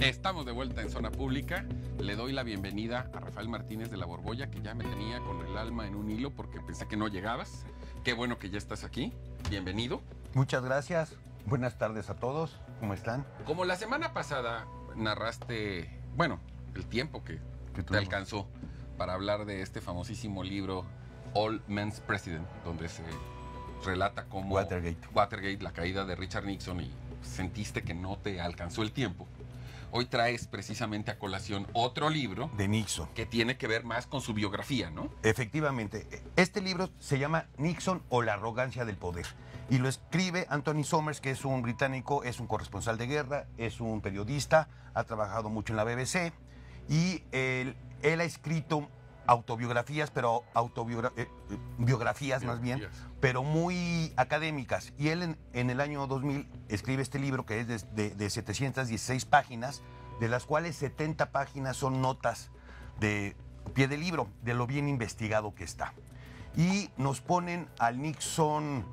Estamos de vuelta en Zona Pública. Le doy la bienvenida a Rafael Martínez de La Borbolla, que ya me tenía con el alma en un hilo porque pensé que no llegabas. Qué bueno que ya estás aquí. Bienvenido. Muchas gracias. Buenas tardes a todos. ¿Cómo están? Como la semana pasada narraste, bueno, el tiempo que te alcanzó para hablar de este famosísimo libro All Men's President, donde se relata cómo Watergate, la caída de Richard Nixon, y sentiste que no te alcanzó el tiempo. Hoy traes precisamente a colación otro libro de Nixon, que tiene que ver más con su biografía, ¿no? Efectivamente. Este libro se llama Nixon o la arrogancia del poder. Y lo escribe Anthony Somers, que es un británico, es un corresponsal de guerra, es un periodista, ha trabajado mucho en la BBC. Y él ha escrito autobiografías, pero biografías más bien, pero muy académicas. Y él en el año 2000 escribe este libro que es de 716 páginas, de las cuales 70 páginas son notas de pie de libro, de lo bien investigado que está. Y nos ponen al Nixon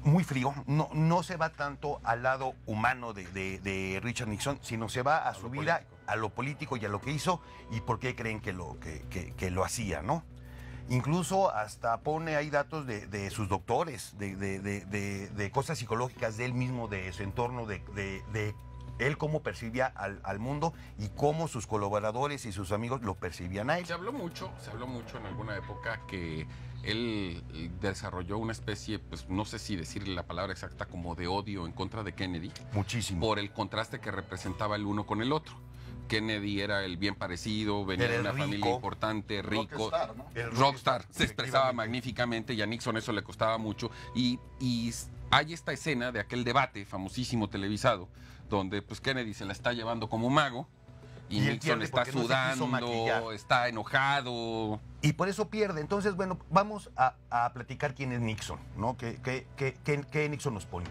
muy frío, no se va tanto al lado humano de Richard Nixon, sino se va a su vida, a lo político y a lo que hizo y por qué creen que lo hacía, ¿no? Incluso hasta pone ahí datos de sus doctores, de cosas psicológicas de él mismo, de su entorno, de él cómo percibía al mundo y cómo sus colaboradores y sus amigos lo percibían a él. Se habló mucho en alguna época que él desarrolló una especie, pues no sé si decirle la palabra exacta, como de odio en contra de Kennedy. Muchísimo. Por el contraste que representaba el uno con el otro. Kennedy era el bien parecido, venía de una familia importante, rico. Rockstar, ¿no? El rockstar, se expresaba magníficamente y a Nixon eso le costaba mucho. Y hay esta escena de aquel debate famosísimo televisado, donde pues Kennedy se la está llevando como mago y Nixon está sudando, está enojado. Y por eso pierde. Entonces, bueno, vamos a platicar quién es Nixon, ¿no? ¿Qué Nixon nos pone?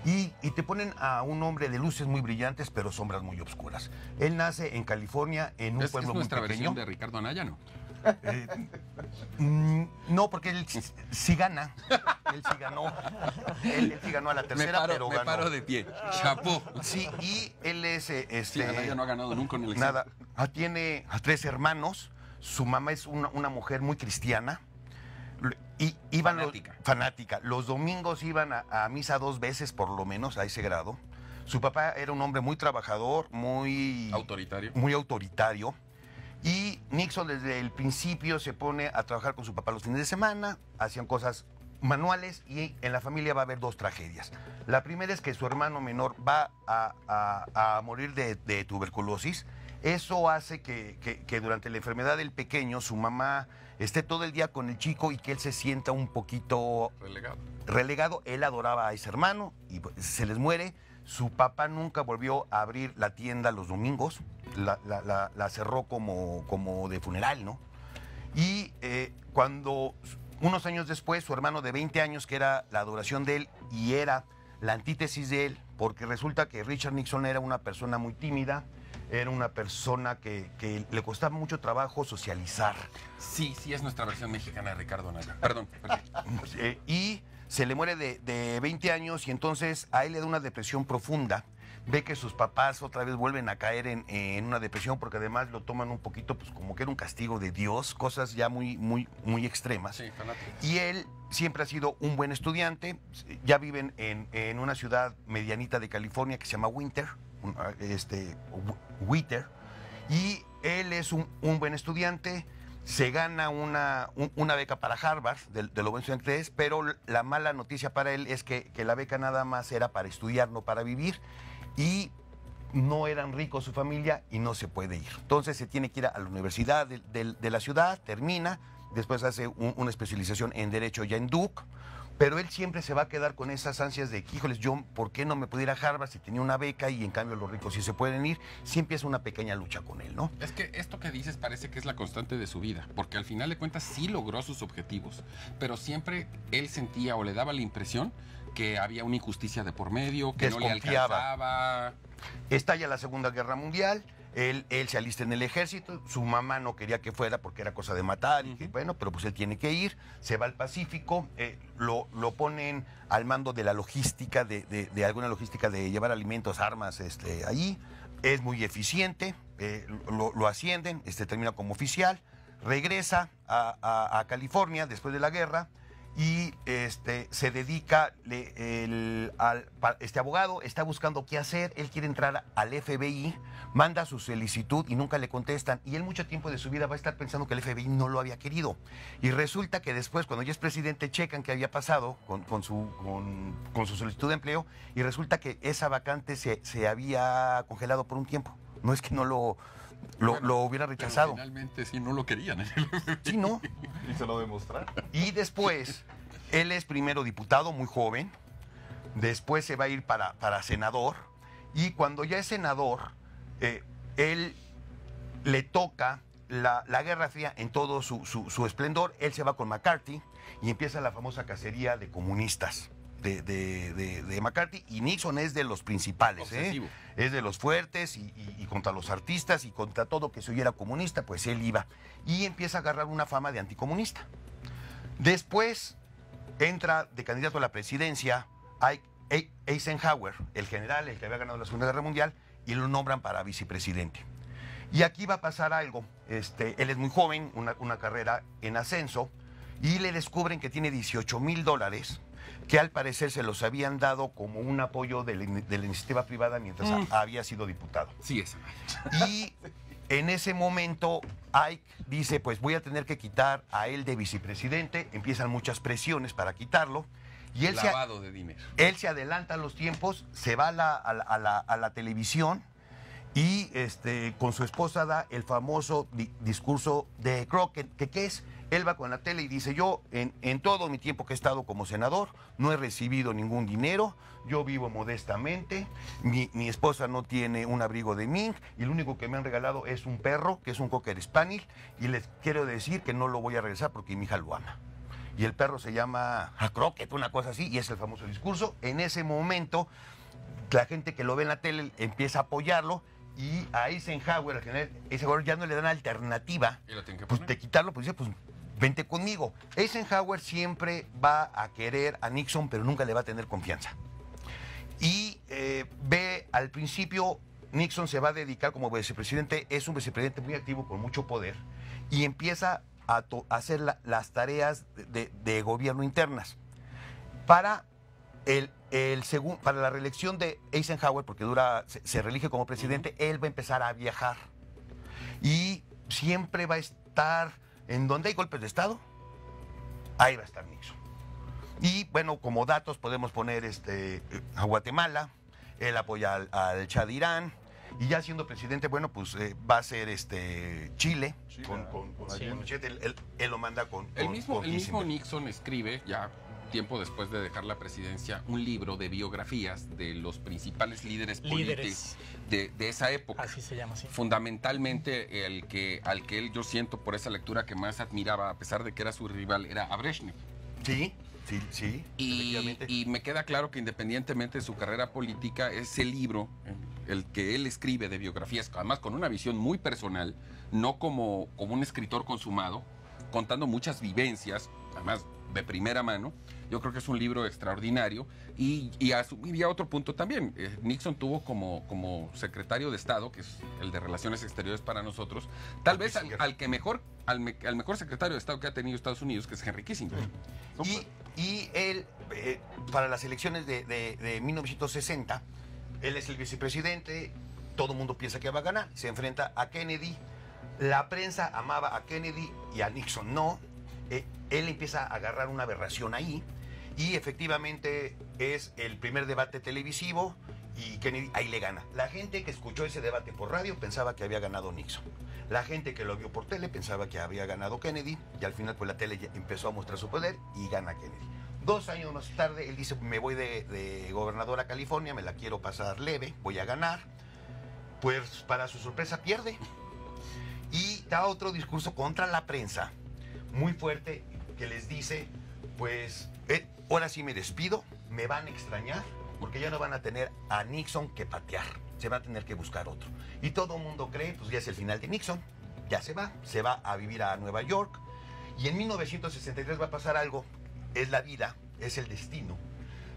Y te ponen a un hombre de luces muy brillantes, pero sombras muy oscuras. Él nace en California, en un pueblo muy pequeño. ¿Es nuestra versión de Ricardo Anaya, no? No, porque él sí gana. Él sí ganó. Él sí ganó a la tercera, pero ganó. Me paro de pie. Chapó. Sí, y él es... sí, Anaya no ha ganado nunca en el examen. Nada. Tiene a 3 hermanos. Su mamá es una mujer muy cristiana. Y iban fanática. Los domingos iban a misa 2 veces, por lo menos, a ese grado. Su papá era un hombre muy trabajador, muy autoritario. Y Nixon desde el principio se pone a trabajar con su papá los fines de semana, hacían cosas manuales y en la familia va a haber 2 tragedias. La primera es que su hermano menor va a morir de tuberculosis. Eso hace que durante la enfermedad del pequeño su mamá esté todo el día con el chico y que él se sienta un poquito relegado. Él adoraba a ese hermano y se les muere. Su papá nunca volvió a abrir la tienda los domingos, la cerró como de funeral, ¿no? Y cuando unos años después, su hermano de 20 años, que era la adoración de él y era la antítesis de él, porque resulta que Richard Nixon era una persona muy tímida, era una persona que le costaba mucho trabajo socializar. Sí, es nuestra versión mexicana de Ricardo Anaya. Perdón. Y se le muere de 20 años y entonces a él le da una depresión profunda. Ve que sus papás otra vez vuelven a caer en una depresión porque además lo toman un poquito pues como que era un castigo de Dios, cosas ya muy extremas. Sí, fanático. Y él siempre ha sido un buen estudiante. Ya viven en una ciudad medianita de California que se llama Whittier. Y él es un buen estudiante. Se gana una beca para Harvard, de lo buen estudiante que es, pero la mala noticia para él es que la beca nada más era para estudiar, no para vivir, y no eran ricos su familia y no se puede ir. Entonces se tiene que ir a la universidad de la ciudad, termina, después hace una especialización en Derecho ya en Duke, pero él siempre se va a quedar con esas ansias de, híjoles, yo, ¿por qué no me puedo ir a Harvard si tenía una beca y en cambio los ricos sí se pueden ir? Sí empieza una pequeña lucha con él, ¿no? Es que esto que dices parece que es la constante de su vida, porque al final de cuentas sí logró sus objetivos, pero siempre él sentía o le daba la impresión que había una injusticia de por medio, que no le alcanzaba. Estalla la Segunda Guerra Mundial, él se alista en el ejército, su mamá no quería que fuera porque era cosa de matar, y que, bueno, pero pues él tiene que ir, se va al Pacífico, lo ponen al mando de la logística, de alguna logística de llevar alimentos, armas, ahí, es muy eficiente, lo ascienden, este, termina como oficial, regresa a California después de la guerra y se dedica, este abogado está buscando qué hacer, él quiere entrar al FBI, manda su solicitud y nunca le contestan, y él mucho tiempo de su vida va a estar pensando que el FBI no lo había querido, y resulta que después, cuando ya es presidente, checan qué había pasado con su solicitud de empleo, y resulta que esa vacante se había congelado por un tiempo. No es que no lo hubiera rechazado. Finalmente sí, no lo querían. Sí, ¿no? Y se lo demostraron. Y después, él es primero diputado, muy joven, después se va a ir para senador, y cuando ya es senador, él le toca la Guerra Fría en todo su esplendor, él se va con McCarthy y empieza la famosa cacería de comunistas de McCarthy, y Nixon es de los principales, es de los fuertes, y contra los artistas y contra todo que se oyera comunista, pues él iba y empieza a agarrar una fama de anticomunista. Después entra de candidato a la presidencia Eisenhower, el general, el que había ganado la Segunda Guerra Mundial, y lo nombran para vicepresidente. Y aquí va a pasar algo, él es muy joven, una carrera en ascenso, y le descubren que tiene $18,000 que al parecer se los habían dado como un apoyo de la iniciativa privada mientras había sido diputado. Sí, es. Y en ese momento Ike dice, pues voy a tener que quitar a él de vicepresidente, empiezan muchas presiones para quitarlo, y él lavado de dinero. Él se adelanta a los tiempos, se va a la televisión, y con su esposa da el famoso discurso de Crockett, que ¿qué es? Él va con la tele y dice, yo en todo mi tiempo que he estado como senador no he recibido ningún dinero, yo vivo modestamente, mi esposa no tiene un abrigo de mink, y lo único que me han regalado es un perro, que es un Cocker Spaniel, y les quiero decir que no lo voy a regresar porque mi hija lo ama. Y el perro se llama Crockett, una cosa así, y es el famoso discurso. En ese momento, la gente que lo ve en la tele empieza a apoyarlo, y a Eisenhower, al general Eisenhower, ya no le dan alternativa pues, de quitarlo, pues dice, pues vente conmigo. Eisenhower siempre va a querer a Nixon, pero nunca le va a tener confianza. Y ve, al principio, Nixon se va a dedicar como vicepresidente, es un vicepresidente muy activo, con mucho poder, y empieza a hacer las tareas de gobierno internas. Para para la reelección de Eisenhower, porque se reelige como presidente, él va a empezar a viajar. Y siempre va a estar, en donde hay golpes de Estado, ahí va a estar Nixon. Y bueno, como datos podemos poner a Guatemala, él apoya al Shah de Irán, y ya siendo presidente, bueno, pues va a ser Chile, con él lo manda con el mismo Nixon escribe, ya tiempo después de dejar la presidencia, un libro de biografías de los principales líderes políticos de esa época. Así se llama, sí. Fundamentalmente al que él, yo siento por esa lectura que más admiraba, a pesar de que era su rival, era a Brezhnev. Sí. Y me queda claro que independientemente de su carrera política, ese libro, el que él escribe de biografías, además con una visión muy personal, no como un escritor consumado, contando muchas vivencias, además de primera mano, yo creo que es un libro extraordinario. Y a otro punto también, Nixon tuvo como secretario de Estado, que es el de Relaciones Exteriores para nosotros, tal vez al mejor secretario de Estado que ha tenido Estados Unidos, que es Henry Kissinger. Y él, para las elecciones de 1960, él es el vicepresidente, todo el mundo piensa que va a ganar, se enfrenta a Kennedy, la prensa amaba a Kennedy y a Nixon no. Él empieza a agarrar una aberración ahí, y efectivamente es el primer debate televisivo, y Kennedy ahí le gana. La gente que escuchó ese debate por radio pensaba que había ganado Nixon. La gente que lo vio por tele pensaba que había ganado Kennedy, y al final pues la tele ya empezó a mostrar su poder y gana Kennedy. 2 años más tarde él dice, me voy de gobernador a California, me la quiero pasar leve, voy a ganar. Pues para su sorpresa pierde, y da otro discurso contra la prensa muy fuerte, que les dice, pues ahora sí me despido, me van a extrañar, porque ya no van a tener a Nixon que patear. se va a tener que buscar otro. Y todo el mundo cree, pues ya es el final de Nixon, ya se va a vivir a Nueva York. Y en 1963 va a pasar algo, es la vida, es el destino,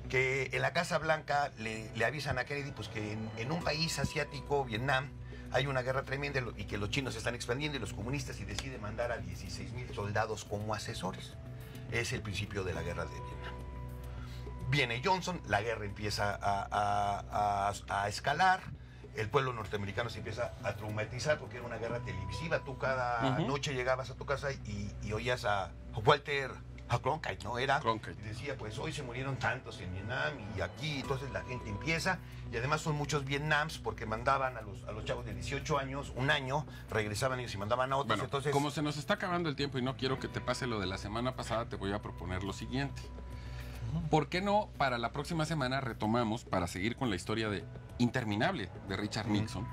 que en la Casa Blanca le avisan a Kennedy pues que en un país asiático, Vietnam, hay una guerra tremenda y que los chinos se están expandiendo y los comunistas, y decide mandar a 16,000 soldados como asesores. Es el principio de la guerra de Vietnam. Viene Johnson, la guerra empieza a escalar, el pueblo norteamericano se empieza a traumatizar porque era una guerra televisiva. Tú cada noche llegabas a tu casa y oías a Walter Cronkite, ¿no? Cronkite. Y decía, pues hoy se murieron tantos en Vietnam y aquí, entonces la gente empieza, y además son muchos Vietnams porque mandaban a los chavos de 18 años, un año, regresaban ellos y mandaban a otros. Bueno, entonces, como se nos está acabando el tiempo y no quiero que te pase lo de la semana pasada, te voy a proponer lo siguiente. ¿Por qué no para la próxima semana retomamos para seguir con la historia interminable de Richard Nixon?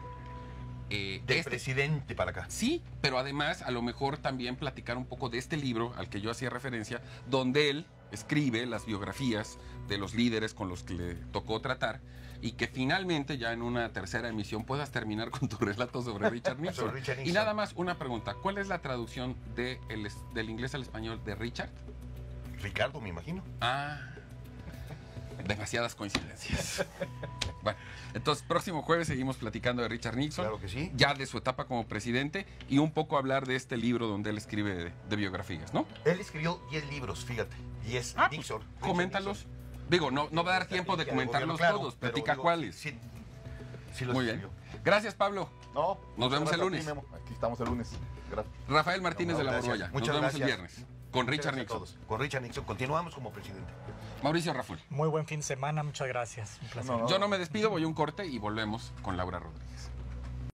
Del presidente para acá. Sí, pero además a lo mejor también platicar un poco de este libro al que yo hacía referencia, donde él escribe las biografías de los líderes con los que le tocó tratar, y que finalmente ya en una tercera emisión puedas terminar con tu relato sobre Richard Nixon. Sobre Richard Nixon. Y nada más una pregunta, ¿cuál es la traducción del inglés al español de Richard? Ricardo, me imagino. Ah, demasiadas coincidencias. Bueno, entonces próximo jueves seguimos platicando de Richard Nixon. Claro que sí. Ya de su etapa como presidente, y un poco hablar de este libro donde él escribe de biografías, ¿no? Él escribió 10 libros, fíjate. 10 Nixon. Pues, coméntalos. Digo, no va a dar tiempo de comentarlos todos. Platica cuáles. Sí, muy bien. Gracias, Pablo. No, nos vemos el lunes. Aquí estamos el lunes. Gracias. Rafael Martínez de la Borgoya. Nos vemos el viernes. Con Richard Nixon. Con Richard Nixon. Continuamos como presidente. Mauricio Raful. Muy buen fin de semana, muchas gracias. Un placer. Yo no me despido, voy a un corte y volvemos con Laura Rodríguez.